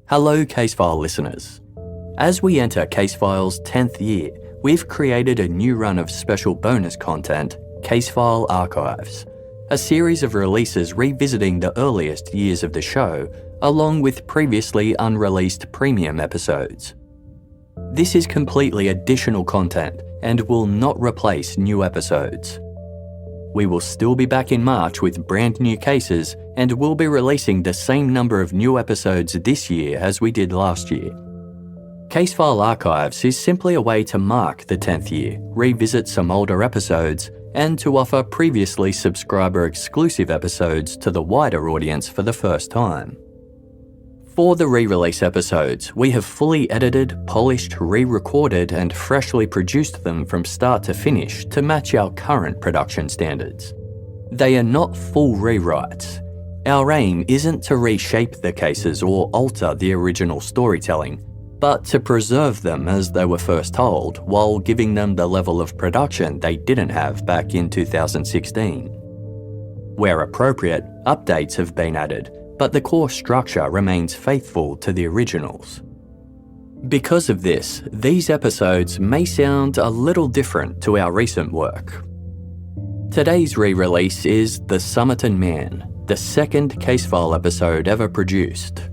Hello Casefile listeners. As we enter Casefile's 10th year, we've created a new run of special bonus content, Casefile Archives, a series of releases revisiting the earliest years of the show, along with previously unreleased premium episodes. This is completely additional content and will not replace new episodes. We will still be back in March with brand new cases, and we'll be releasing the same number of new episodes this year as we did last year. Casefile Archives is simply a way to mark the 10th year, revisit some older episodes, and to offer previously subscriber-exclusive episodes to the wider audience for the first time. For the re-release episodes, we have fully edited, polished, re-recorded and freshly produced them from start to finish to match our current production standards. They are not full rewrites. Our aim isn't to reshape the cases or alter the original storytelling, but to preserve them as they were first told while giving them the level of production they didn't have back in 2016. Where appropriate, updates have been added, but the core structure remains faithful to the originals. Because of this, these episodes may sound a little different to our recent work. Today's re-release is The Somerton Man, the second Casefile episode ever produced.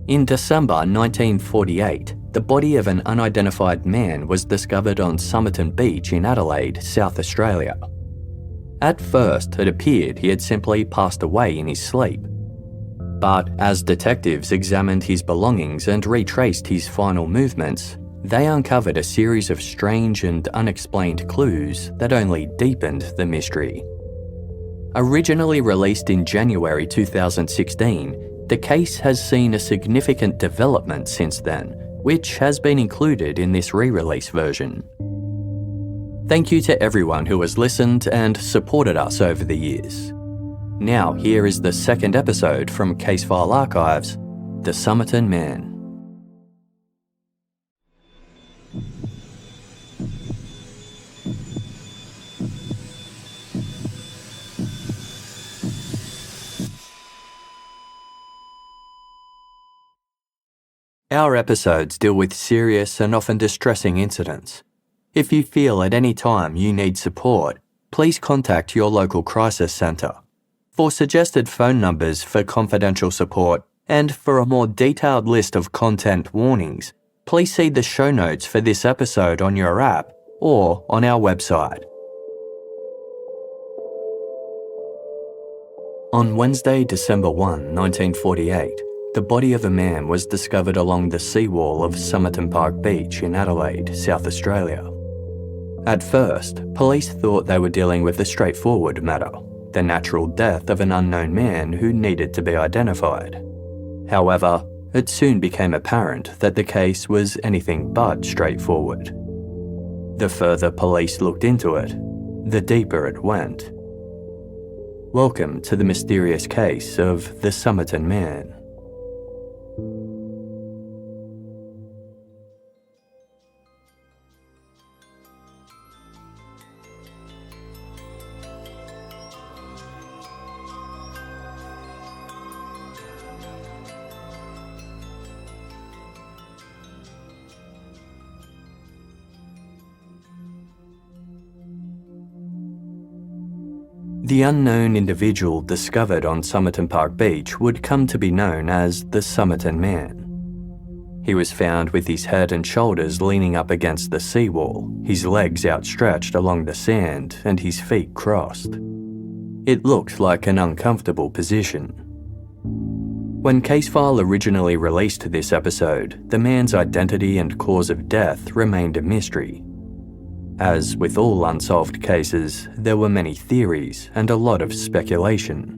In December 1948, the body of an unidentified man was discovered on Somerton Beach in Adelaide, South Australia. At first, it appeared he had simply passed away in his sleep. But as detectives examined his belongings and retraced his final movements, they uncovered a series of strange and unexplained clues that only deepened the mystery. Originally released in January 2016, the case has seen a significant development since then, which has been included in this re-release version. Thank you to everyone who has listened and supported us over the years. Now here is the second episode from Casefile Archives, The Somerton Man. Our episodes deal with serious and often distressing incidents. If you feel at any time you need support, please contact your local crisis centre. For suggested phone numbers for confidential support and for a more detailed list of content warnings, please see the show notes for this episode on your app or on our website. On Wednesday, December 1, 1948, the body of a man was discovered along the seawall of Somerton Beach in Adelaide, South Australia. At first, police thought they were dealing with a straightforward matter, the natural death of an unknown man who needed to be identified. However, it soon became apparent that the case was anything but straightforward. The further police looked into it, the deeper it went. Welcome to the mysterious case of the Somerton Man. The unknown individual discovered on Somerton Beach would come to be known as the Somerton Man. He was found with his head and shoulders leaning up against the seawall, his legs outstretched along the sand and his feet crossed. It looked like an uncomfortable position. When Casefile originally released this episode, the man's identity and cause of death remained a mystery. As with all unsolved cases, there were many theories and a lot of speculation.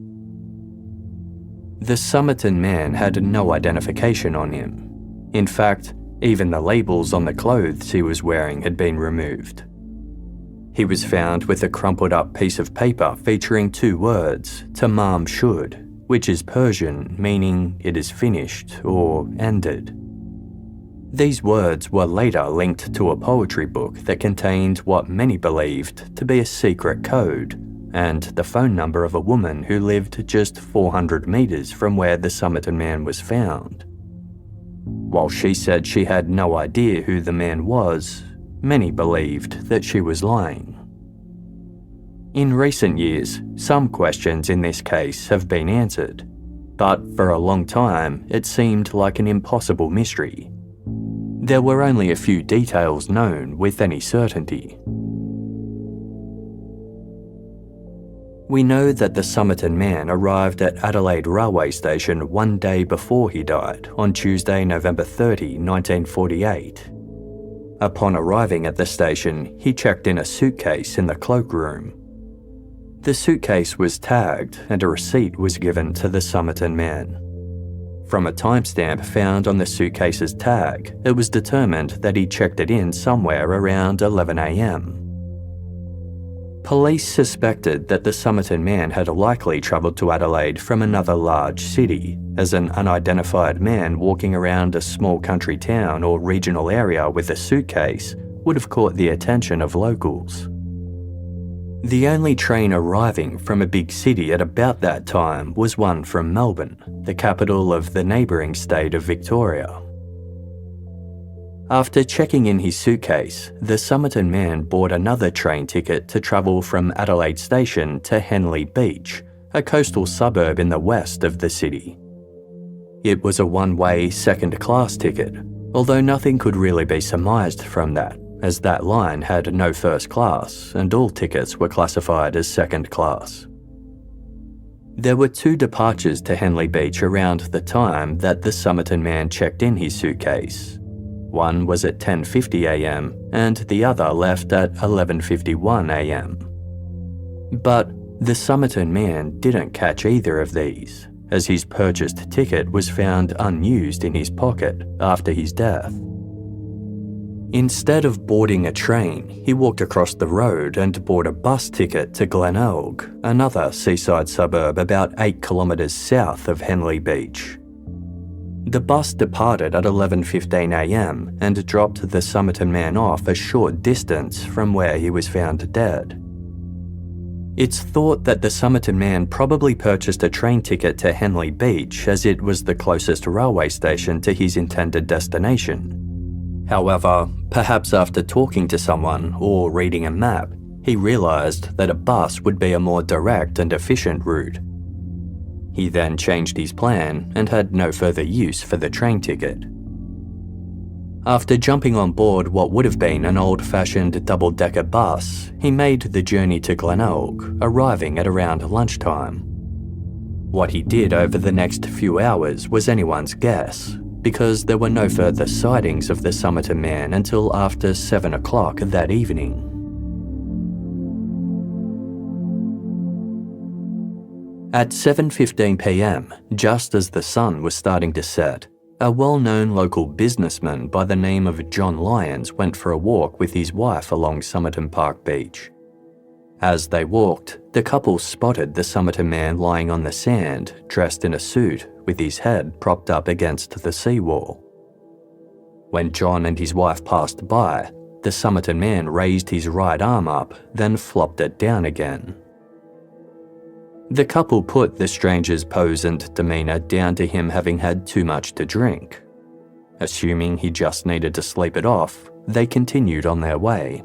The Somerton Man had no identification on him. In fact, even the labels on the clothes he was wearing had been removed. He was found with a crumpled up piece of paper featuring two words, Taman Shud, which is Persian, meaning it is finished or ended. These words were later linked to a poetry book that contained what many believed to be a secret code and the phone number of a woman who lived just 400 metres from where the Somerton Man was found. While she said she had no idea who the man was, many believed that she was lying. In recent years, some questions in this case have been answered, but for a long time it seemed like an impossible mystery. There were only a few details known with any certainty. We know that the Somerton Man arrived at Adelaide railway station one day before he died, on Tuesday, November 30, 1948. Upon arriving at the station, he checked in a suitcase in the cloakroom. The suitcase was tagged and a receipt was given to the Somerton Man. From a timestamp found on the suitcase's tag, it was determined that he checked it in somewhere around 11 a.m. Police suspected that the Somerton Man had likely travelled to Adelaide from another large city, as an unidentified man walking around a small country town or regional area with a suitcase would have caught the attention of locals. The only train arriving from a big city at about that time was one from Melbourne, the capital of the neighbouring state of Victoria. After checking in his suitcase, the Somerton Man bought another train ticket to travel from Adelaide Station to Henley Beach, a coastal suburb in the west of the city. It was a one-way second-class ticket, although nothing could really be surmised from that, as that line had no first class and all tickets were classified as second class. There were two departures to Henley Beach around the time that the Somerton Man checked in his suitcase. One was at 10:50 a.m. and the other left at 11:51 a.m. But the Somerton Man didn't catch either of these, as his purchased ticket was found unused in his pocket after his death. Instead of boarding a train, he walked across the road and bought a bus ticket to Glenelg, another seaside suburb about 8 kilometres south of Henley Beach. The bus departed at 11:15 a.m. and dropped the Somerton Man off a short distance from where he was found dead. It's thought that the Somerton Man probably purchased a train ticket to Henley Beach as it was the closest railway station to his intended destination. However, perhaps after talking to someone or reading a map, he realised that a bus would be a more direct and efficient route. He then changed his plan and had no further use for the train ticket. After jumping on board what would have been an old-fashioned double-decker bus, he made the journey to Glenelg, arriving at around lunchtime. What he did over the next few hours was anyone's guess, because there were no further sightings of the Somerton Man until after 7 o'clock that evening. At 7:15 p.m, just as the sun was starting to set, a well-known local businessman by the name of John Lyons went for a walk with his wife along Somerton Park Beach. As they walked, the couple spotted the Somerton Man lying on the sand, dressed in a suit, with his head propped up against the seawall. When John and his wife passed by, the Somerton Man raised his right arm up, then flopped it down again. The couple put the stranger's pose and demeanour down to him having had too much to drink. Assuming he just needed to sleep it off, they continued on their way.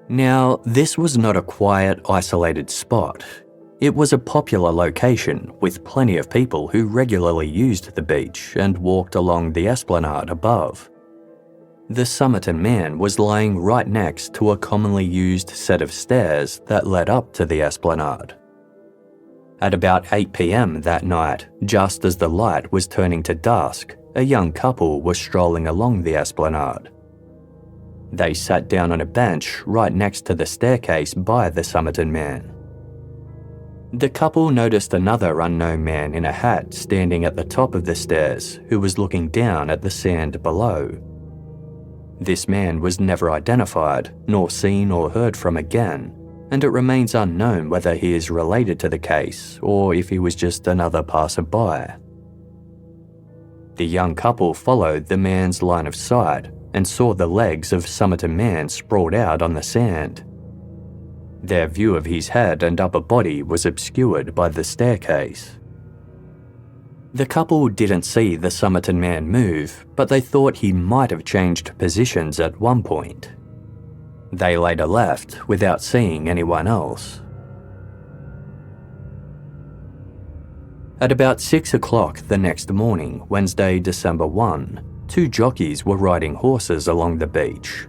Now, this was not a quiet, isolated spot. It was a popular location with plenty of people who regularly used the beach and walked along the esplanade above. The Somerton Man was lying right next to a commonly used set of stairs that led up to the esplanade. At about 8 p.m. that night, just as the light was turning to dusk, a young couple was strolling along the esplanade. They sat down on a bench right next to the staircase by the Somerton Man. The couple noticed another unknown man in a hat standing at the top of the stairs who was looking down at the sand below. This man was never identified, nor seen or heard from again, and it remains unknown whether he is related to the case or if he was just another passerby. The young couple followed the man's line of sight and saw the legs of Somerton Man sprawled out on the sand. Their view of his head and upper body was obscured by the staircase. The couple didn't see the Somerton Man move, but they thought he might have changed positions at one point. They later left without seeing anyone else. At about 6 o'clock the next morning, Wednesday, December 1, 2 jockeys were riding horses along the beach.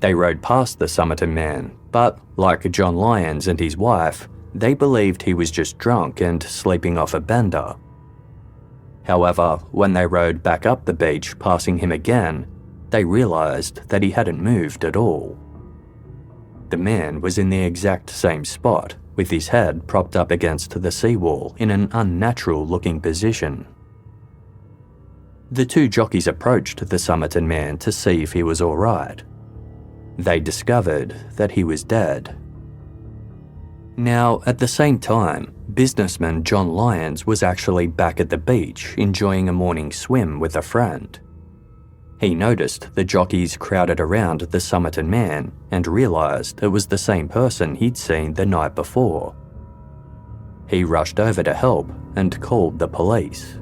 They rode past the Somerton Man, but like John Lyons and his wife, they believed he was just drunk and sleeping off a bender. However, when they rode back up the beach passing him again, they realised that he hadn't moved at all. The man was in the exact same spot, with his head propped up against the seawall in an unnatural-looking position. The 2 jockeys approached the Somerton Man to see if he was all right. They discovered that he was dead. Now, at the same time, businessman John Lyons was actually back at the beach enjoying a morning swim with a friend. He noticed the jockeys crowded around the Somerton Man and realised it was the same person he'd seen the night before. He rushed over to help and called the police.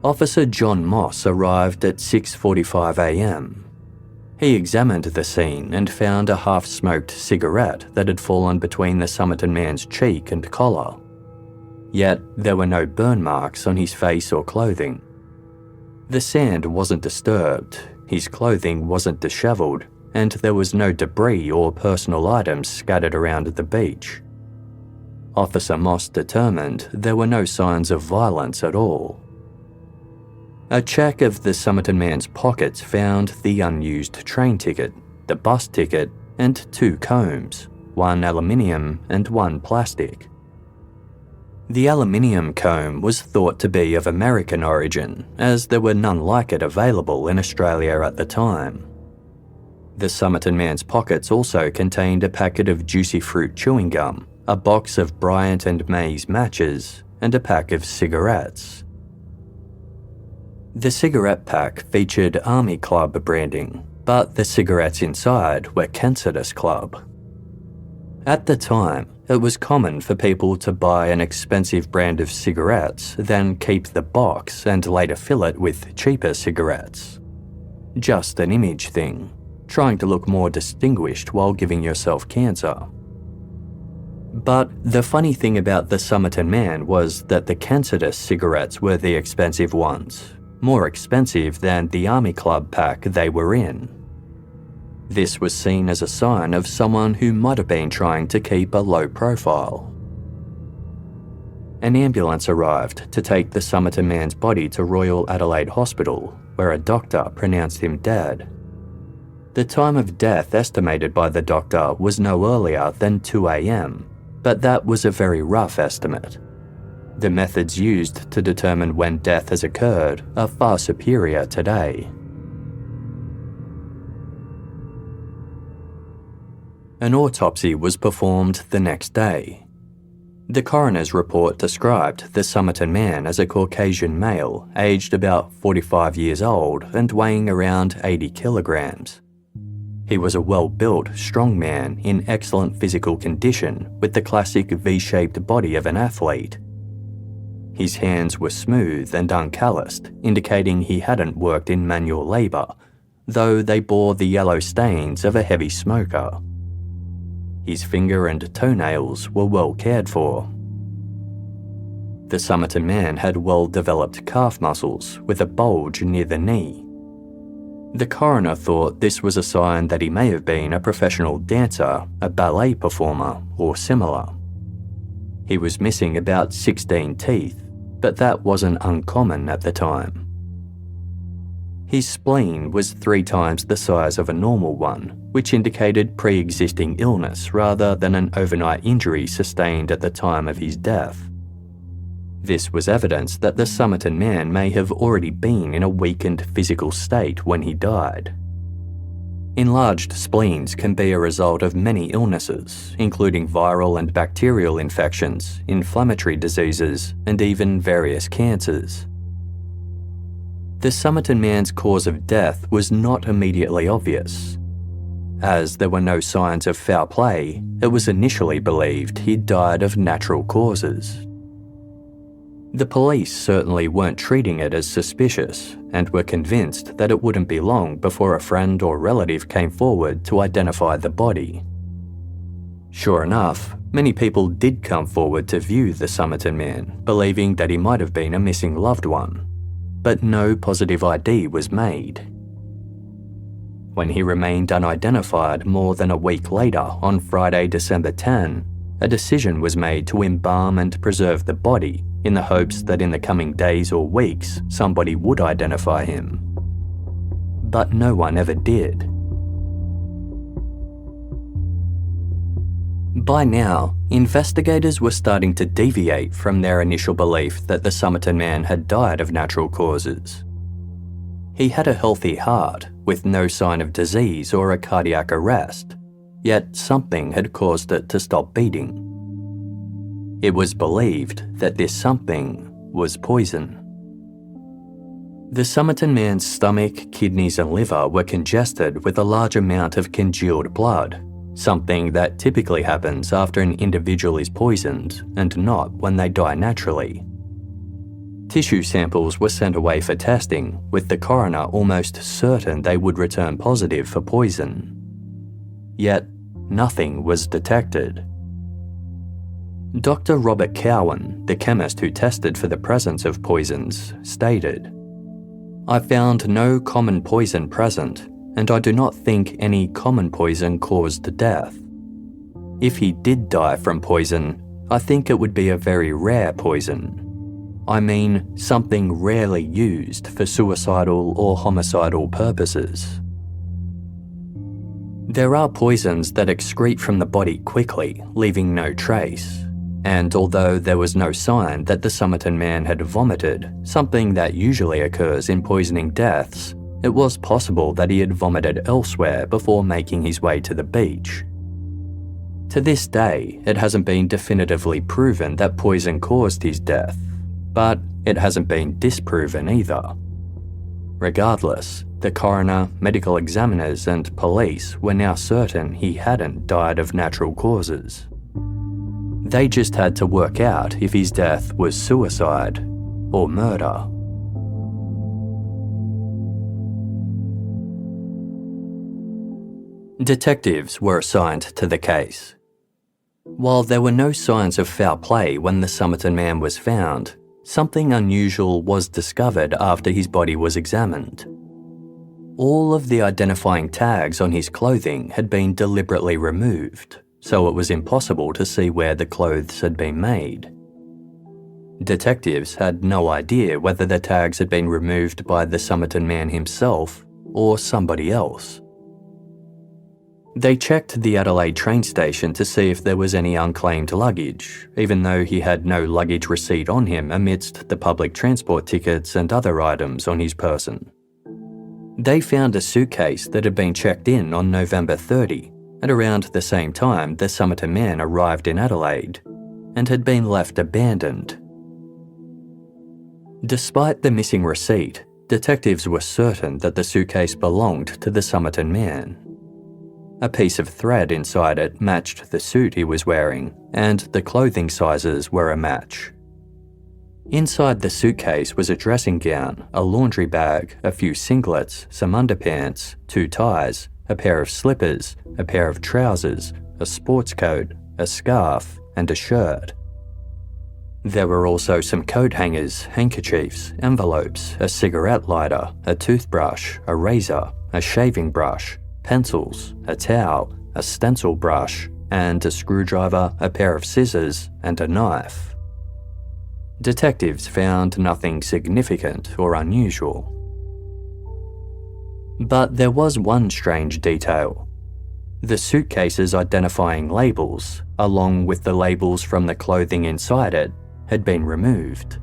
Officer John Moss arrived at 6:45 a.m. He examined the scene and found a half-smoked cigarette that had fallen between the Somerton Man's cheek and collar. Yet there were no burn marks on his face or clothing. The sand wasn't disturbed, his clothing wasn't dishevelled, and there was no debris or personal items scattered around the beach. Officer Moss determined there were no signs of violence at all. A check of the Somerton Man's pockets found the unused train ticket, the bus ticket, and 2 combs, 1 aluminium and 1 plastic. The aluminium comb was thought to be of American origin, as there were none like it available in Australia at the time. The Somerton Man's pockets also contained a packet of juicy fruit chewing gum, a box of Bryant and May's matches, and a pack of cigarettes. The cigarette pack featured Army Club branding, but the cigarettes inside were Kansas Club. At the time, it was common for people to buy an expensive brand of cigarettes, then keep the box and later fill it with cheaper cigarettes. Just an image thing, trying to look more distinguished while giving yourself cancer. But the funny thing about the Somerton Man was that the Kansas cigarettes were the expensive ones, more expensive than the Army Club pack they were in. This was seen as a sign of someone who might have been trying to keep a low profile. An ambulance arrived to take the Somerton Man's body to Royal Adelaide Hospital, where a doctor pronounced him dead. The time of death estimated by the doctor was no earlier than 2 a.m, but that was a very rough estimate. The methods used to determine when death has occurred are far superior today. An autopsy was performed the next day. The coroner's report described the Somerton Man as a Caucasian male, aged about 45 years old and weighing around 80 kilograms. He was a well-built, strong man in excellent physical condition with the classic V-shaped body of an athlete. His hands were smooth and uncalloused, indicating he hadn't worked in manual labour, though they bore the yellow stains of a heavy smoker. His finger and toenails were well cared for. The Somerton Man had well-developed calf muscles with a bulge near the knee. The coroner thought this was a sign that he may have been a professional dancer, a ballet performer, or similar. He was missing about 16 teeth, but that wasn't uncommon at the time. His spleen was 3 times the size of a normal one, which indicated pre-existing illness rather than an overnight injury sustained at the time of his death. This was evidence that the Somerton Man may have already been in a weakened physical state when he died. Enlarged spleens can be a result of many illnesses, including viral and bacterial infections, inflammatory diseases, and even various cancers. The Somerton Man's cause of death was not immediately obvious. As there were no signs of foul play, it was initially believed he'd died of natural causes. The police certainly weren't treating it as suspicious and were convinced that it wouldn't be long before a friend or relative came forward to identify the body. Sure enough, many people did come forward to view the Somerton Man, believing that he might have been a missing loved one, but no positive ID was made. When he remained unidentified more than a week later on Friday, December 10, a decision was made to embalm and preserve the body in the hopes that in the coming days or weeks somebody would identify him. But no one ever did. By now, investigators were starting to deviate from their initial belief that the Somerton Man had died of natural causes. He had a healthy heart with no sign of disease or a cardiac arrest, yet something had caused it to stop beating. It was believed that this something was poison. The Somerton Man's stomach, kidneys and liver were congested with a large amount of congealed blood, something that typically happens after an individual is poisoned and not when they die naturally. Tissue samples were sent away for testing, with the coroner almost certain they would return positive for poison. Yet, nothing was detected. Dr. Robert Cowan, the chemist who tested for the presence of poisons, stated, "I found no common poison present, and I do not think any common poison caused death. If he did die from poison, I think it would be a very rare poison. I mean, something rarely used for suicidal or homicidal purposes." There are poisons that excrete from the body quickly, leaving no trace. And although there was no sign that the Somerton Man had vomited, something that usually occurs in poisoning deaths, it was possible that he had vomited elsewhere before making his way to the beach. To this day, it hasn't been definitively proven that poison caused his death, but it hasn't been disproven either. Regardless, the coroner, medical examiners and police were now certain he hadn't died of natural causes. They just had to work out if his death was suicide or murder. Detectives were assigned to the case. While there were no signs of foul play when the Somerton Man was found, something unusual was discovered after his body was examined. All of the identifying tags on his clothing had been deliberately removed, so it was impossible to see where the clothes had been made. Detectives had no idea whether the tags had been removed by the Somerton Man himself or somebody else. They checked the Adelaide train station to see if there was any unclaimed luggage, even though he had no luggage receipt on him amidst the public transport tickets and other items on his person. They found a suitcase that had been checked in on November 30, at around the same time the Somerton Man arrived in Adelaide, and had been left abandoned. Despite the missing receipt, detectives were certain that the suitcase belonged to the Somerton Man. A piece of thread inside it matched the suit he was wearing, and the clothing sizes were a match. Inside the suitcase was a dressing gown, a laundry bag, a few singlets, some underpants, 2 ties, a pair of slippers, a pair of trousers, a sports coat, a scarf, and a shirt. There were also some coat hangers, handkerchiefs, envelopes, a cigarette lighter, a toothbrush, a razor, a shaving brush, pencils, a towel, a stencil brush, and a screwdriver, a pair of scissors, and a knife. Detectives found nothing significant or unusual. But there was one strange detail. The suitcase's identifying labels, along with the labels from the clothing inside it, had been removed.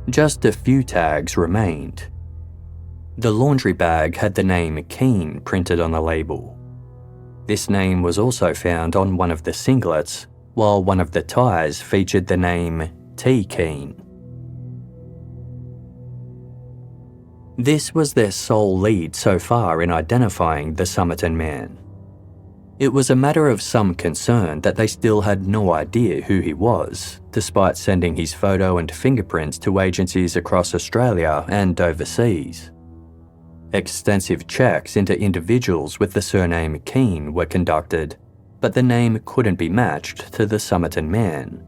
Just a few tags remained. The laundry bag had the name Keane printed on the label. This name was also found on one of the singlets, while one of the ties featured the name T. Keane. This was their sole lead so far in identifying the Somerton Man. It was a matter of some concern that they still had no idea who he was, despite sending his photo and fingerprints to agencies across Australia and overseas. Extensive checks into individuals with the surname Keane were conducted, but the name couldn't be matched to the Somerton Man.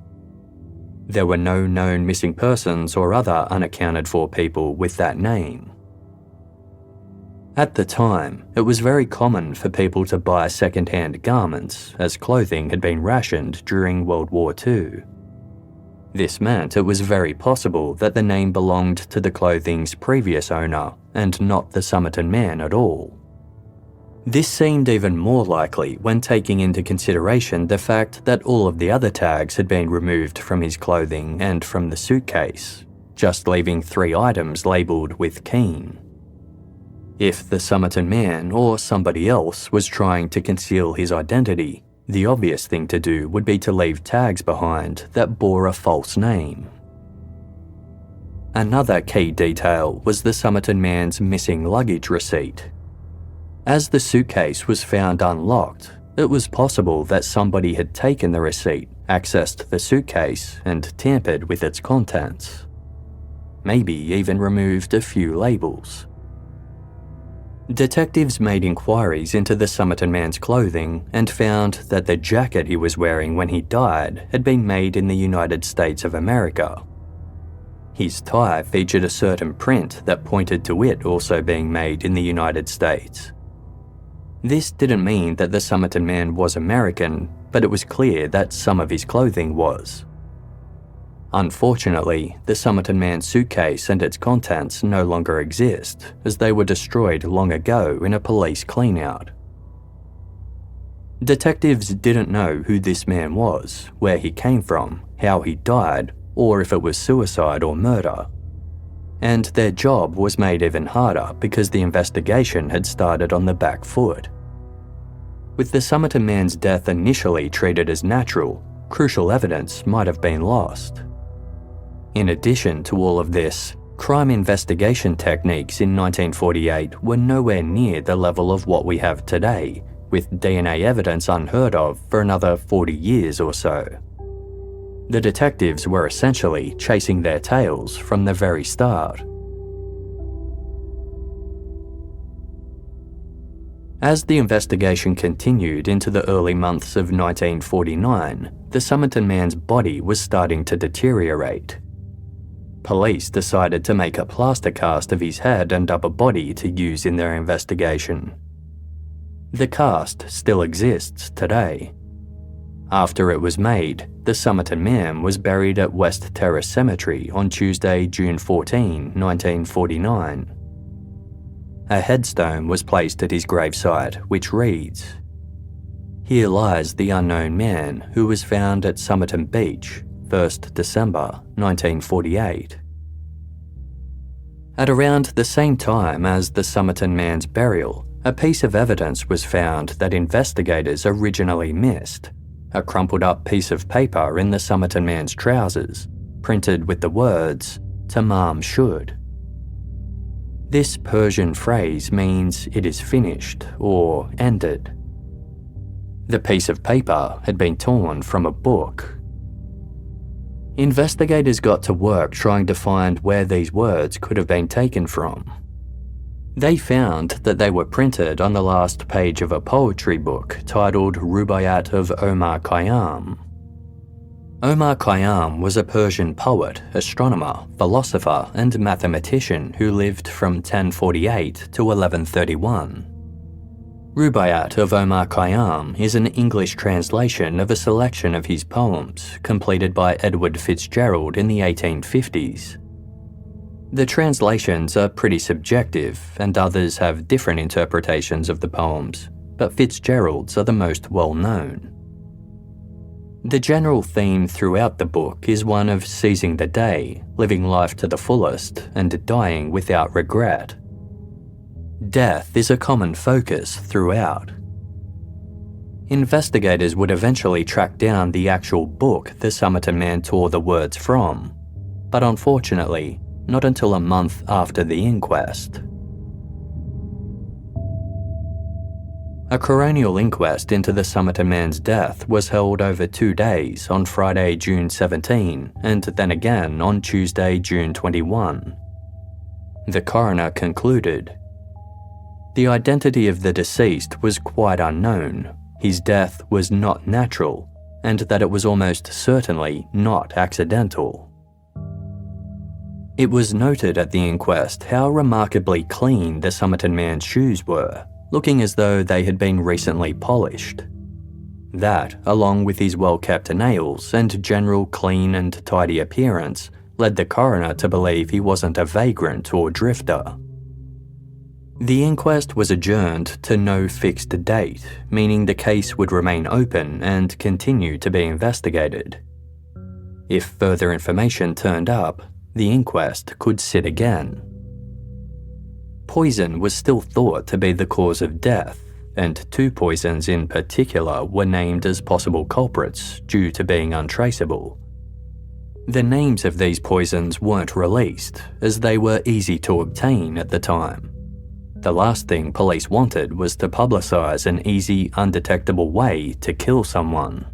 There were no known missing persons or other unaccounted for people with that name. At the time, it was very common for people to buy second-hand garments, as clothing had been rationed during World War II. This meant it was very possible that the name belonged to the clothing's previous owner and not the Somerton Man at all. This seemed even more likely when taking into consideration the fact that all of the other tags had been removed from his clothing and from the suitcase, just leaving 3 items labelled with Keane. If the Somerton Man or somebody else was trying to conceal his identity, the obvious thing to do would be to leave tags behind that bore a false name. Another key detail was the Somerton Man's missing luggage receipt. As the suitcase was found unlocked, it was possible that somebody had taken the receipt, accessed the suitcase, and tampered with its contents. Maybe even removed a few labels. Detectives made inquiries into the Somerton Man's clothing and found that the jacket he was wearing when he died had been made in the United States of America. His tie featured a certain print that pointed to it also being made in the United States. This didn't mean that the Somerton Man was American, but it was clear that some of his clothing was. Unfortunately, the Somerton Man's suitcase and its contents no longer exist, as they were destroyed long ago in a police clean-out. Detectives didn't know who this man was, where he came from, how he died, or if it was suicide or murder. And their job was made even harder because the investigation had started on the back foot. With the Somerton Man's death initially treated as natural, crucial evidence might have been lost. In addition to all of this, crime investigation techniques in 1948 were nowhere near the level of what we have today, with DNA evidence unheard of for another 40 years or so. The detectives were essentially chasing their tails from the very start. As the investigation continued into the early months of 1949, the Somerton Man's body was starting to deteriorate. Police decided to make a plaster cast of his head and upper body to use in their investigation. The cast still exists today. After it was made, the Somerton Man was buried at West Terrace Cemetery on Tuesday, June 14, 1949. A headstone was placed at his gravesite, which reads, "Here lies the unknown man who was found at Somerton Beach, 1st December 1948. At around the same time as the Somerton Man's burial, a piece of evidence was found that investigators originally missed: a crumpled up piece of paper in the Somerton Man's trousers, printed with the words, "Taman Shud." This Persian phrase means it is finished or ended. The piece of paper had been torn from a book. Investigators got to work trying to find where these words could have been taken from. They found that they were printed on the last page of a poetry book titled Rubaiyat of Omar Khayyam. Omar Khayyam was a Persian poet, astronomer, philosopher, and mathematician who lived from 1048 to 1131. Rubaiyat of Omar Khayyam is an English translation of a selection of his poems, completed by Edward Fitzgerald in the 1850s. The translations are pretty subjective, and others have different interpretations of the poems, but Fitzgerald's are the most well-known. The general theme throughout the book is one of seizing the day, living life to the fullest, and dying without regret. Death is a common focus throughout. Investigators would eventually track down the actual book the Somerton Man tore the words from, but unfortunately, not until a month after the inquest. A coronial inquest into the Somerton Man's death was held over 2 days on Friday, June 17, and then again on Tuesday, June 21. The coroner concluded, "The identity of the deceased was quite unknown, his death was not natural, and that it was almost certainly not accidental." It was noted at the inquest how remarkably clean the Somerton Man's shoes were, looking as though they had been recently polished. That, along with his well-kept nails and general clean and tidy appearance, led the coroner to believe he wasn't a vagrant or drifter. The inquest was adjourned to no fixed date, meaning the case would remain open and continue to be investigated. If further information turned up, the inquest could sit again. Poison was still thought to be the cause of death, and 2 poisons in particular were named as possible culprits due to being untraceable. The names of these poisons weren't released, as they were easy to obtain at the time. The last thing police wanted was to publicise an easy, undetectable way to kill someone.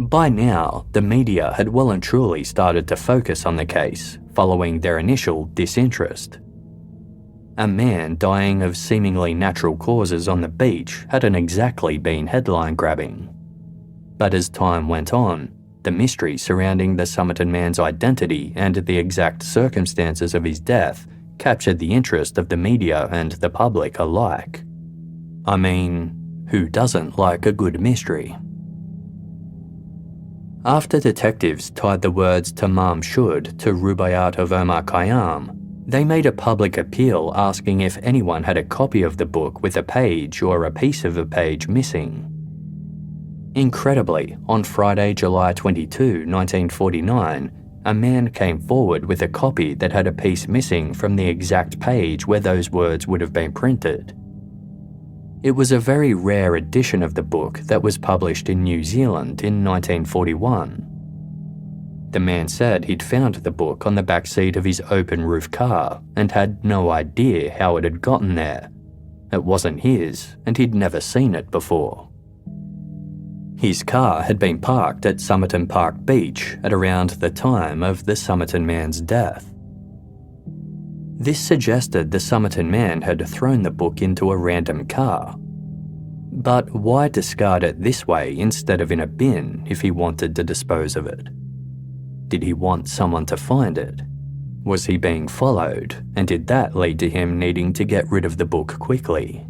By now, the media had well and truly started to focus on the case, following their initial disinterest. A man dying of seemingly natural causes on the beach hadn't exactly been headline-grabbing. But as time went on, the mystery surrounding the Somerton Man's identity and the exact circumstances of his death captured the interest of the media and the public alike. I mean, who doesn't like a good mystery? After detectives tied the words Taman Shud to Rubaiyat of Omar Khayyam, they made a public appeal asking if anyone had a copy of the book with a page or a piece of a page missing. Incredibly, on Friday, July 22, 1949, a man came forward with a copy that had a piece missing from the exact page where those words would have been printed. It was a very rare edition of the book that was published in New Zealand in 1941. The man said he'd found the book on the back seat of his open-roof car and had no idea how it had gotten there. It wasn't his, and he'd never seen it before. His car had been parked at Somerton Beach at around the time of the Somerton Man's death. This suggested the Somerton Man had thrown the book into a random car. But why discard it this way instead of in a bin if he wanted to dispose of it? Did he want someone to find it? Was he being followed, and did that lead to him needing to get rid of the book quickly?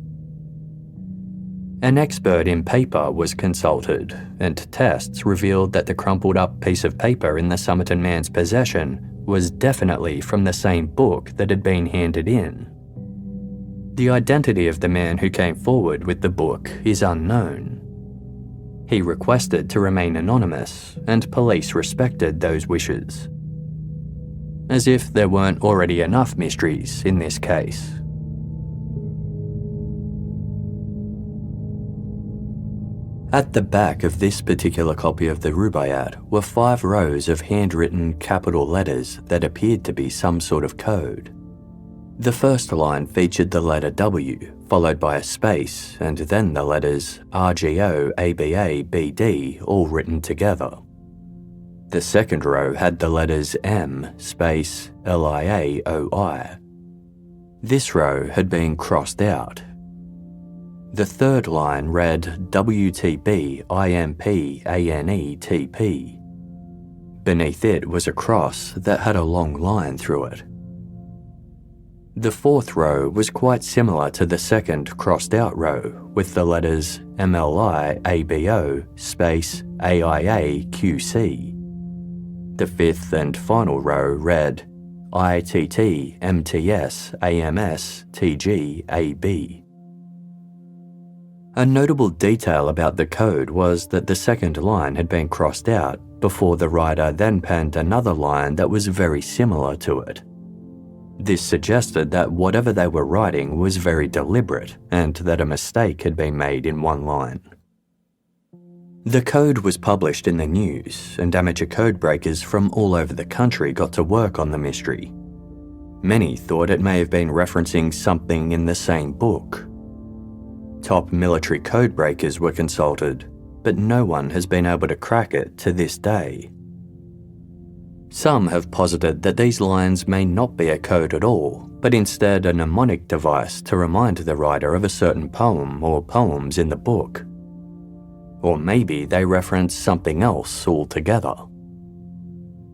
An expert in paper was consulted, and tests revealed that the crumpled up piece of paper in the Somerton Man's possession was definitely from the same book that had been handed in. The identity of the man who came forward with the book is unknown. He requested to remain anonymous, and police respected those wishes. As if there weren't already enough mysteries in this case. At the back of this particular copy of the Rubaiyat were 5 rows of handwritten capital letters that appeared to be some sort of code. The first line featured the letter W, followed by a space, and then the letters RGO, ABA, BD, all written together. The second row had the letters M, space, LIA, OI. This row had been crossed out. The third line read WTB IMP ANETP. Beneath it was a cross that had a long line through it. The fourth row was quite similar to the second crossed out row, with the letters MLI ABO space AIA QC. The fifth and final row read ITT MTS AMS TG AB. A notable detail about the code was that the second line had been crossed out before the writer then penned another line that was very similar to it. This suggested that whatever they were writing was very deliberate and that a mistake had been made in one line. The code was published in the news, and amateur code breakers from all over the country got to work on the mystery. Many thought it may have been referencing something in the same book. Top military codebreakers were consulted, but no one has been able to crack it to this day. Some have posited that these lines may not be a code at all, but instead a mnemonic device to remind the writer of a certain poem or poems in the book. Or maybe they reference something else altogether.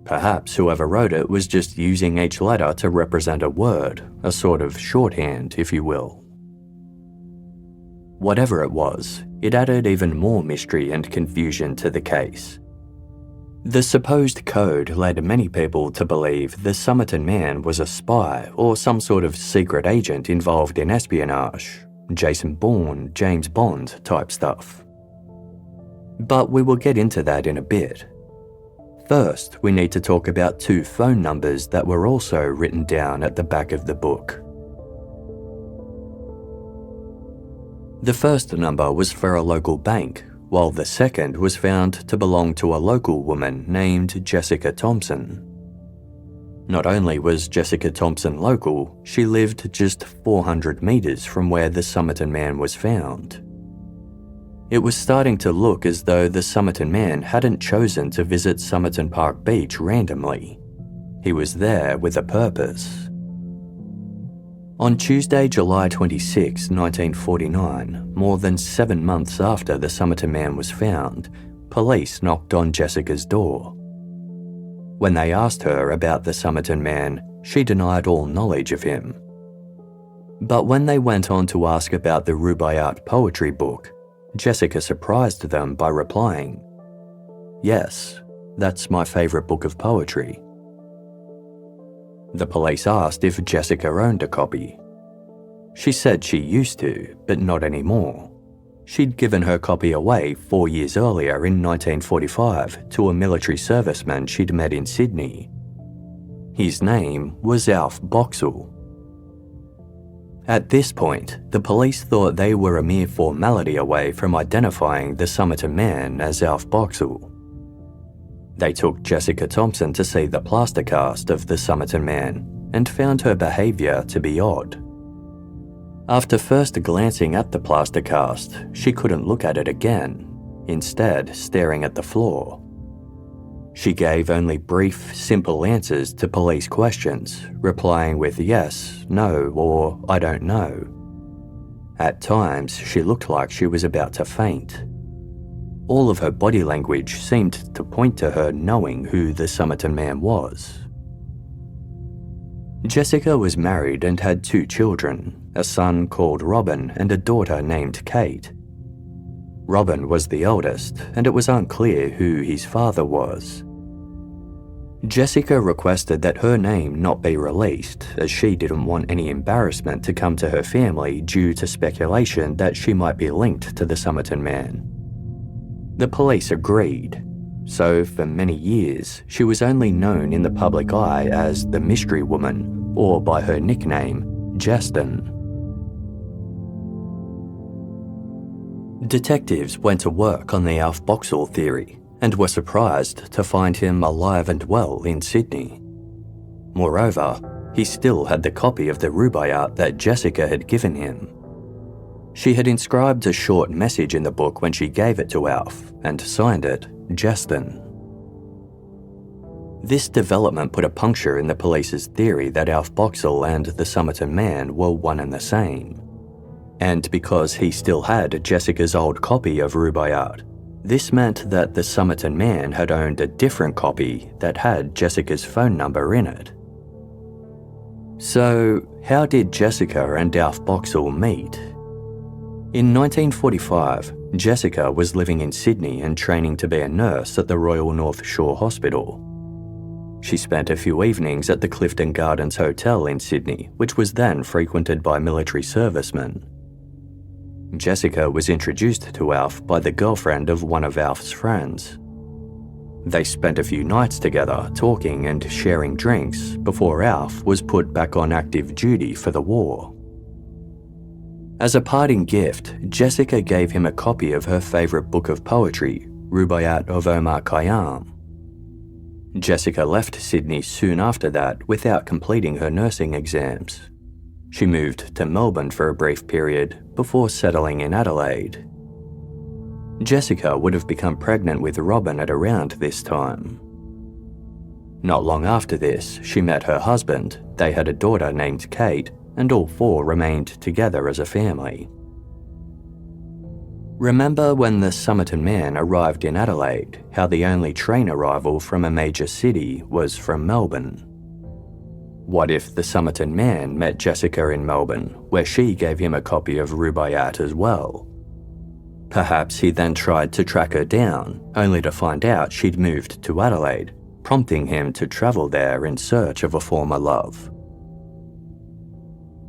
Perhaps whoever wrote it was just using each letter to represent a word, a sort of shorthand, if you will. Whatever it was, it added even more mystery and confusion to the case. The supposed code led many people to believe the Somerton Man was a spy or some sort of secret agent involved in espionage, Jason Bourne, James Bond type stuff. But we will get into that in a bit. First, we need to talk about 2 phone numbers that were also written down at the back of the book. The first number was for a local bank, while the second was found to belong to a local woman named Jessica Thompson. Not only was Jessica Thompson local, she lived just 400 metres from where the Somerton Man was found. It was starting to look as though the Somerton Man hadn't chosen to visit Somerton Park Beach randomly. He was there with a purpose. On Tuesday, July 26, 1949, more than 7 months after the Somerton Man was found, police knocked on Jessica's door. When they asked her about the Somerton Man, she denied all knowledge of him. But when they went on to ask about the Rubaiyat poetry book, Jessica surprised them by replying, "Yes, that's my favourite book of poetry." The police asked if Jessica owned a copy. She said she used to, but not anymore. She'd given her copy away 4 years earlier in 1945 to a military serviceman she'd met in Sydney. His name was Alf Boxall. At this point, the police thought they were a mere formality away from identifying the Somerton Man as Alf Boxall. They took Jessica Thompson to see the plaster cast of the Somerton Man and found her behaviour to be odd. After first glancing at the plaster cast, she couldn't look at it again, instead staring at the floor. She gave only brief, simple answers to police questions, replying with yes, no, or I don't know. At times, she looked like she was about to faint. All of her body language seemed to point to her knowing who the Somerton Man was. Jessica was married and had 2 children, a son called Robin and a daughter named Kate. Robin was the eldest, and it was unclear who his father was. Jessica requested that her name not be released, as she didn't want any embarrassment to come to her family due to speculation that she might be linked to the Somerton Man. The police agreed, so for many years she was only known in the public eye as the Mystery Woman, or by her nickname, Justin. Detectives went to work on the Alf Boxall theory and were surprised to find him alive and well in Sydney. Moreover, he still had the copy of the Rubaiyat that Jessica had given him. She had inscribed a short message in the book when she gave it to Alf and signed it, Justin. This development put a puncture in the police's theory that Alf Boxall and the Somerton Man were one and the same. And because he still had Jessica's old copy of Rubaiyat, this meant that the Somerton Man had owned a different copy that had Jessica's phone number in it. So, how did Jessica and Alf Boxall meet? In 1945, Jessica was living in Sydney and training to be a nurse at the Royal North Shore Hospital. She spent a few evenings at the Clifton Gardens Hotel in Sydney, which was then frequented by military servicemen. Jessica was introduced to Alf by the girlfriend of one of Alf's friends. They spent a few nights together talking and sharing drinks before Alf was put back on active duty for the war. As a parting gift, Jessica gave him a copy of her favourite book of poetry, Rubaiyat of Omar Khayyam. Jessica left Sydney soon after that without completing her nursing exams. She moved to Melbourne for a brief period before settling in Adelaide. Jessica would have become pregnant with Robin at around this time. Not long after this, she met her husband. They had a daughter named Kate, and all four remained together as a family. Remember when the Somerton Man arrived in Adelaide, how the only train arrival from a major city was from Melbourne? What if the Somerton Man met Jessica in Melbourne, where she gave him a copy of Rubaiyat as well? Perhaps he then tried to track her down, only to find out she'd moved to Adelaide, prompting him to travel there in search of a former love.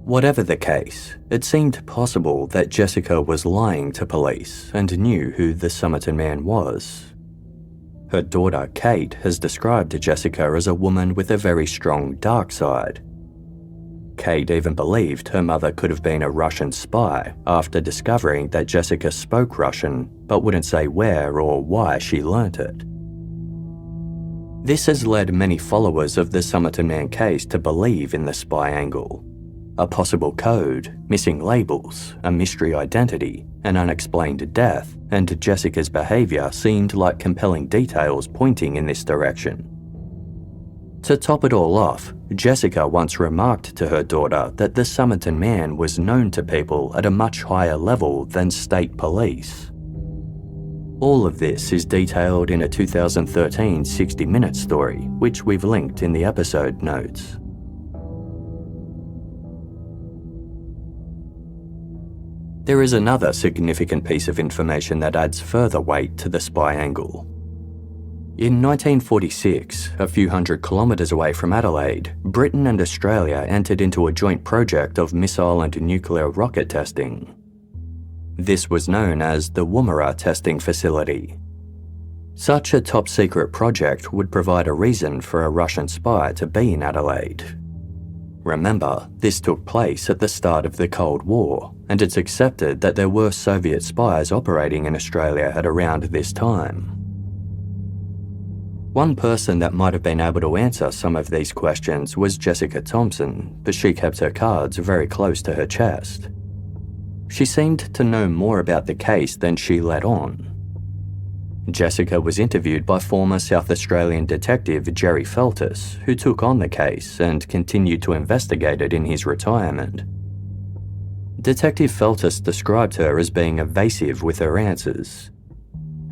Whatever the case, it seemed possible that Jessica was lying to police and knew who the Somerton Man was. Her daughter Kate has described Jessica as a woman with a very strong dark side. Kate even believed her mother could have been a Russian spy after discovering that Jessica spoke Russian but wouldn't say where or why she learnt it. This has led many followers of the Somerton Man case to believe in the spy angle. A possible code, missing labels, a mystery identity, an unexplained death, and Jessica's behaviour seemed like compelling details pointing in this direction. To top it all off, Jessica once remarked to her daughter that the Somerton Man was known to people at a much higher level than state police. All of this is detailed in a 2013 60-minute story, which we've linked in the episode notes. There is another significant piece of information that adds further weight to the spy angle. In 1946, a few hundred kilometres away from Adelaide, Britain and Australia entered into a joint project of missile and nuclear rocket testing. This was known as the Woomera Testing Facility. Such a top-secret project would provide a reason for a Russian spy to be in Adelaide. Remember, this took place at the start of the Cold War, and it's accepted that there were Soviet spies operating in Australia at around this time. One person that might have been able to answer some of these questions was Jessica Thompson, but she kept her cards very close to her chest. She seemed to know more about the case than she let on. Jessica was interviewed by former South Australian detective Jerry Feltus, who took on the case and continued to investigate it in his retirement. Detective Feltus described her as being evasive with her answers.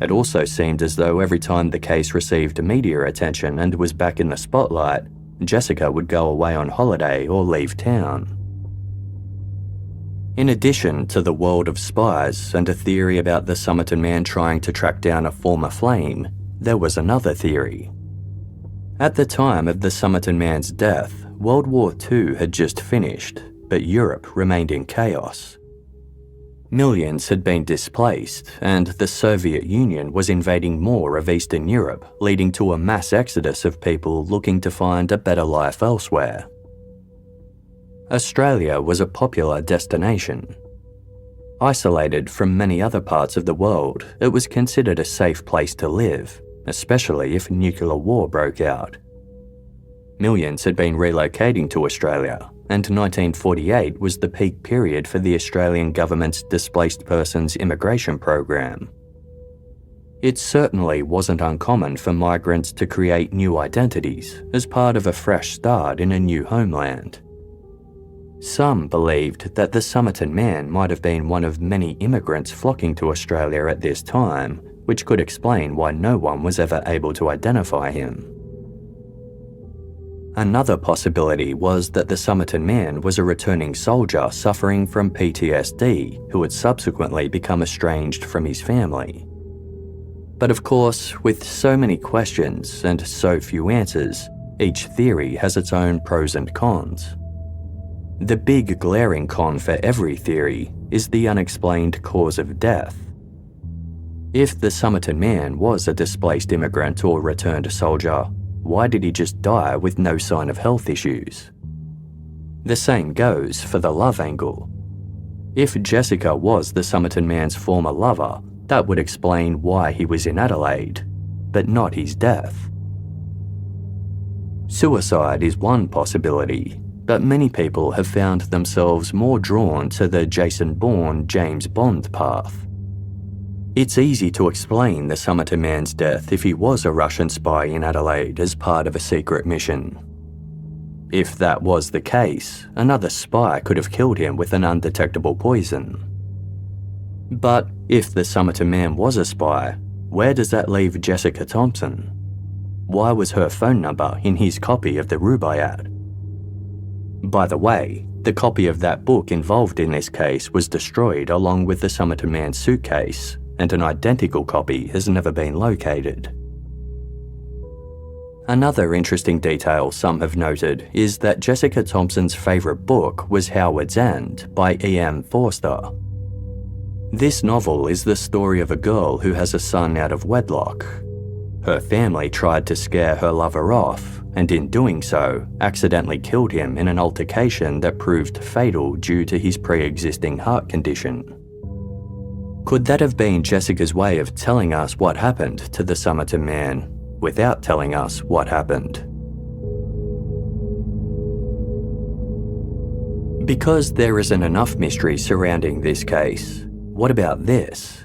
It also seemed as though every time the case received media attention and was back in the spotlight, Jessica would go away on holiday or leave town. In addition to the world of spies and a theory about the Somerton Man trying to track down a former flame, there was another theory. At the time of the Somerton Man's death, World War II had just finished, but Europe remained in chaos. Millions had been displaced, and the Soviet Union was invading more of Eastern Europe, leading to a mass exodus of people looking to find a better life elsewhere. Australia was a popular destination. Isolated from many other parts of the world, it was considered a safe place to live, especially if nuclear war broke out. Millions had been relocating to Australia, and 1948 was the peak period for the Australian government's Displaced Persons Immigration Program. It certainly wasn't uncommon for migrants to create new identities as part of a fresh start in a new homeland. Some believed that the Somerton Man might have been one of many immigrants flocking to Australia at this time, which could explain why no one was ever able to identify him. Another possibility was that the Somerton Man was a returning soldier suffering from PTSD who had subsequently become estranged from his family. But of course, with so many questions and so few answers, each theory has its own pros and cons. The big glaring con for every theory is the unexplained cause of death. If the Somerton Man was a displaced immigrant or returned soldier, why did he just die with no sign of health issues? The same goes for the love angle. If Jessica was the Somerton Man's former lover, that would explain why he was in Adelaide, but not his death. Suicide is one possibility, but many people have found themselves more drawn to the Jason Bourne, James Bond path. It's easy to explain the Somerton Man's death if he was a Russian spy in Adelaide as part of a secret mission. If that was the case, another spy could have killed him with an undetectable poison. But if the Somerton Man was a spy, where does that leave Jessica Thompson? Why was her phone number in his copy of the Rubaiyat? By the way, the copy of that book involved in this case was destroyed along with the Somerton Man's suitcase, and an identical copy has never been located. Another interesting detail some have noted is that Jessica Thompson's favourite book was Howard's End by E.M. Forster. This novel is the story of a girl who has a son out of wedlock. Her family tried to scare her lover off, and in doing so, accidentally killed him in an altercation that proved fatal due to his pre-existing heart condition. Could that have been Jessica's way of telling us what happened to the Somerton Man, without telling us what happened? Because there isn't enough mystery surrounding this case, what about this?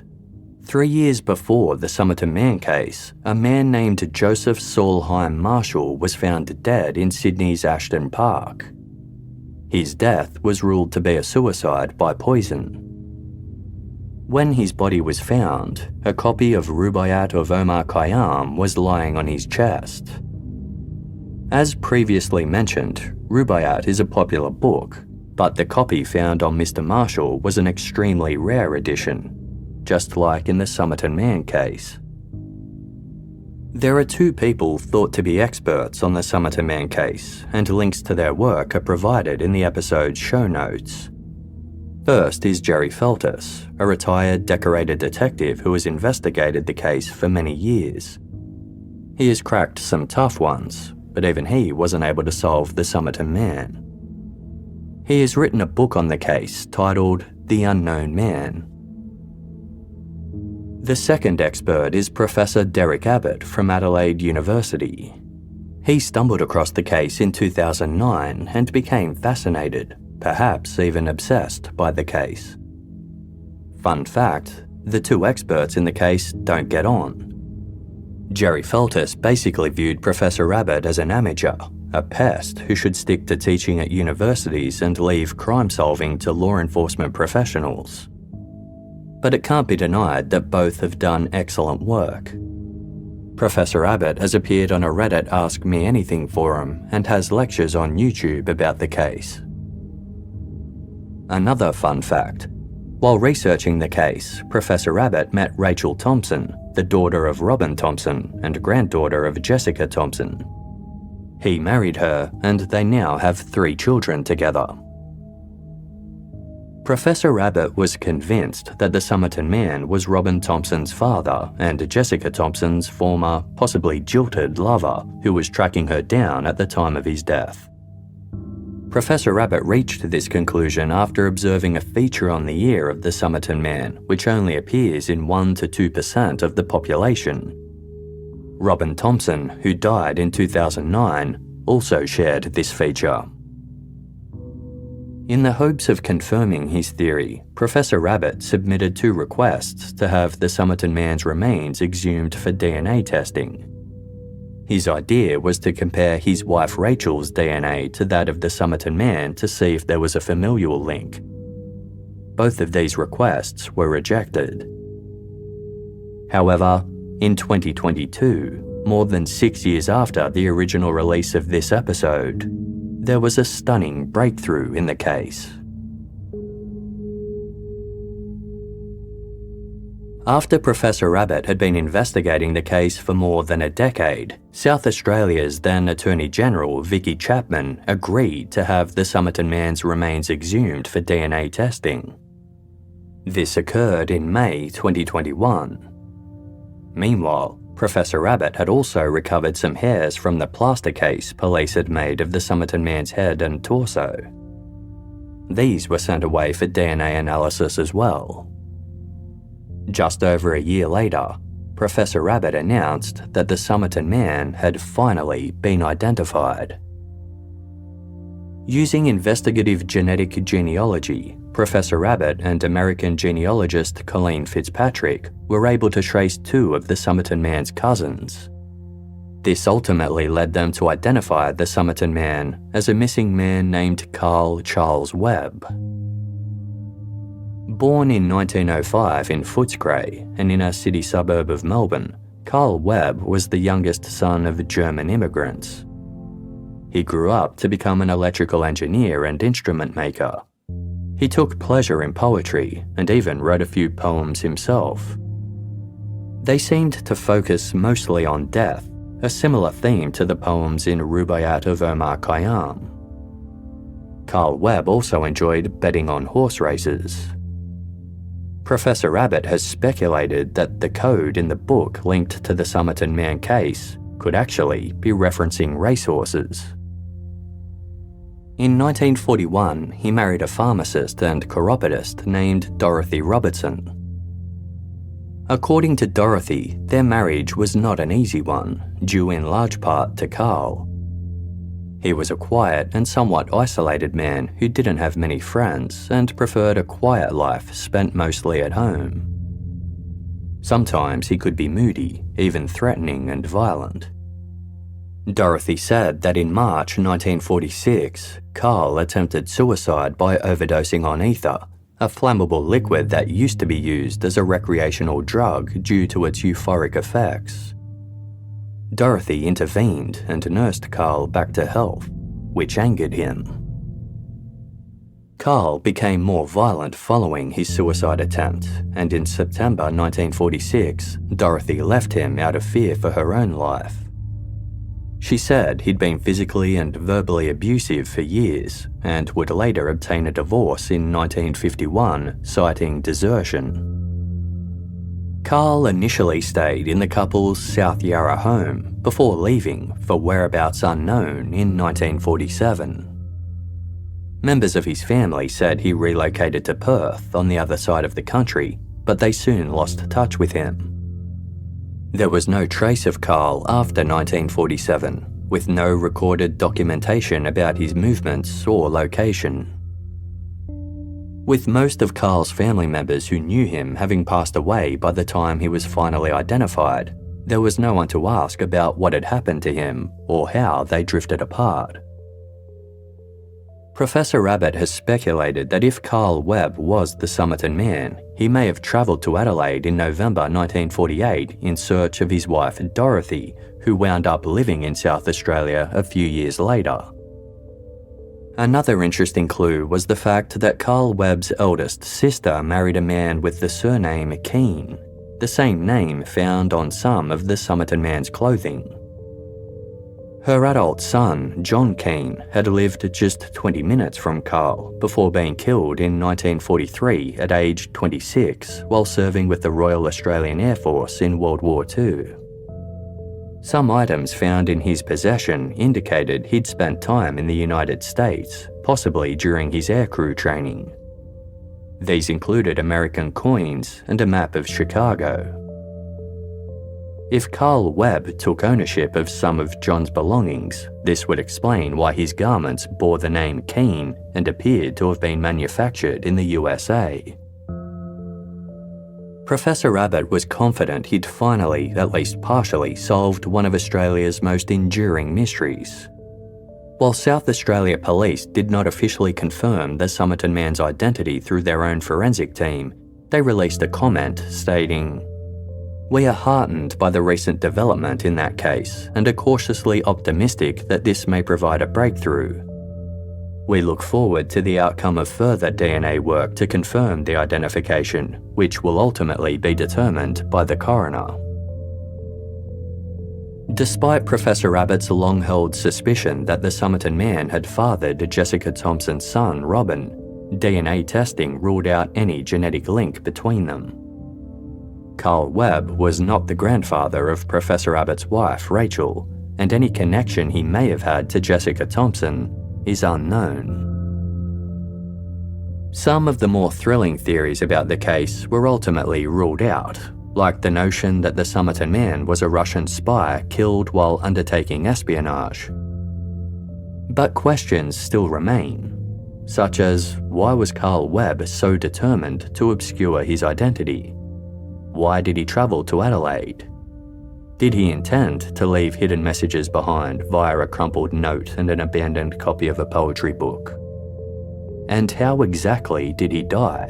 3 years before the Somerton Man case, a man named Joseph Saulheim Marshall was found dead in Sydney's Ashton Park. His death was ruled to be a suicide by poison. When his body was found, a copy of Rubaiyat of Omar Khayyam was lying on his chest. As previously mentioned, Rubaiyat is a popular book, but the copy found on Mr. Marshall was an extremely rare edition, just like in the Somerton Man case. There are two people thought to be experts on the Somerton Man case, and links to their work are provided in the episode's show notes. First is Jerry Feltus, a retired decorated detective who has investigated the case for many years. He has cracked some tough ones, but even he wasn't able to solve the Somerton Man. He has written a book on the case titled The Unknown Man. The second expert is Professor Derek Abbott from Adelaide University. He stumbled across the case in 2009 and became fascinated, perhaps even obsessed by the case. Fun fact, the two experts in the case don't get on. Jerry Feltus basically viewed Professor Abbott as an amateur, a pest who should stick to teaching at universities and leave crime solving to law enforcement professionals. But it can't be denied that both have done excellent work. Professor Abbott has appeared on a Reddit Ask Me Anything forum and has lectures on YouTube about the case. Another fun fact. While researching the case, Professor Abbott met Rachel Thompson, the daughter of Robin Thompson and granddaughter of Jessica Thompson. He married her, and they now have 3 children together. Professor Abbott was convinced that the Somerton Man was Robin Thompson's father and Jessica Thompson's former, possibly jilted lover who was tracking her down at the time of his death. Professor Abbott reached this conclusion after observing a feature on the ear of the Somerton Man which only appears in 1 to 2% of the population. Robin Thompson, who died in 2009, also shared this feature. In the hopes of confirming his theory, Professor Abbott submitted 2 requests to have the Somerton Man's remains exhumed for DNA testing. His idea was to compare his wife Rachel's DNA to that of the Somerton Man to see if there was a familial link. Both of these requests were rejected. However, in 2022, more than 6 years after the original release of this episode, there was a stunning breakthrough in the case. After Professor Abbott had been investigating the case for more than a decade, South Australia's then Attorney General Vicky Chapman agreed to have the Somerton Man's remains exhumed for DNA testing. This occurred in May 2021. Meanwhile, Professor Abbott had also recovered some hairs from the plaster case police had made of the Somerton Man's head and torso. These were sent away for DNA analysis as well. Just over a year later, Professor Abbott announced that the Somerton Man had finally been identified. Using investigative genetic genealogy, Professor Abbott and American genealogist Colleen Fitzpatrick were able to trace two of the Somerton Man's cousins. This ultimately led them to identify the Somerton Man as a missing man named Carl Charles Webb. Born in 1905 in Footscray, an inner city suburb of Melbourne, Carl Webb was the youngest son of German immigrants. He grew up to become an electrical engineer and instrument maker. He took pleasure in poetry and even wrote a few poems himself. They seemed to focus mostly on death, a similar theme to the poems in Rubaiyat of Omar Khayyam. Carl Webb also enjoyed betting on horse races. Professor Abbott has speculated that the code in the book linked to the Somerton Man case could actually be referencing racehorses. In 1941, he married a pharmacist and chiropodist named Dorothy Robertson. According to Dorothy, their marriage was not an easy one, due in large part to Carl. He was a quiet and somewhat isolated man who didn't have many friends and preferred a quiet life spent mostly at home. Sometimes he could be moody, even threatening and violent. Dorothy said that in March 1946, Carl attempted suicide by overdosing on ether, a flammable liquid that used to be used as a recreational drug due to its euphoric effects. Dorothy intervened and nursed Carl back to health, which angered him. Carl became more violent following his suicide attempt, and in September 1946, Dorothy left him out of fear for her own life. She said he'd been physically and verbally abusive for years and would later obtain a divorce in 1951, citing desertion. Carl initially stayed in the couple's South Yarra home before leaving for whereabouts unknown in 1947. Members of his family said he relocated to Perth on the other side of the country, but they soon lost touch with him. There was no trace of Carl after 1947, with no recorded documentation about his movements or location. With most of Carl's family members who knew him having passed away by the time he was finally identified, there was no one to ask about what had happened to him or how they drifted apart. Professor Abbott has speculated that if Carl Webb was the Somerton Man, he may have travelled to Adelaide in November 1948 in search of his wife Dorothy, who wound up living in South Australia a few years later. Another interesting clue was the fact that Carl Webb's eldest sister married a man with the surname Keane, the same name found on some of the Somerton Man's clothing. Her adult son, John Keane, had lived just 20 minutes from Carl before being killed in 1943 at age 26 while serving with the Royal Australian Air Force in World War II. Some items found in his possession indicated he'd spent time in the United States, possibly during his aircrew training. These included American coins and a map of Chicago. If Carl Webb took ownership of some of John's belongings, this would explain why his garments bore the name Keane and appeared to have been manufactured in the USA. Professor Abbott was confident he'd finally, at least partially, solved one of Australia's most enduring mysteries. While South Australia Police did not officially confirm the Somerton Man's identity through their own forensic team, they released a comment stating, "We are heartened by the recent development in that case and are cautiously optimistic that this may provide a breakthrough. We look forward to the outcome of further DNA work to confirm the identification, which will ultimately be determined by the coroner." Despite Professor Abbott's long-held suspicion that the Somerton Man had fathered Jessica Thompson's son, Robin, DNA testing ruled out any genetic link between them. Carl Webb was not the grandfather of Professor Abbott's wife, Rachel, and any connection he may have had to Jessica Thompson is unknown. Some of the more thrilling theories about the case were ultimately ruled out. like the notion that the Somerton Man was a Russian spy killed while undertaking espionage. But questions still remain, such as why was Carl Webb so determined to obscure his identity? Why did he travel to Adelaide? Did he intend to leave hidden messages behind via a crumpled note and an abandoned copy of a poetry book? And how exactly did he die?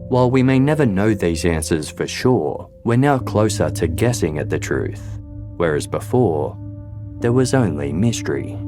While we may never know these answers for sure, we're now closer to guessing at the truth, whereas before, there was only mystery.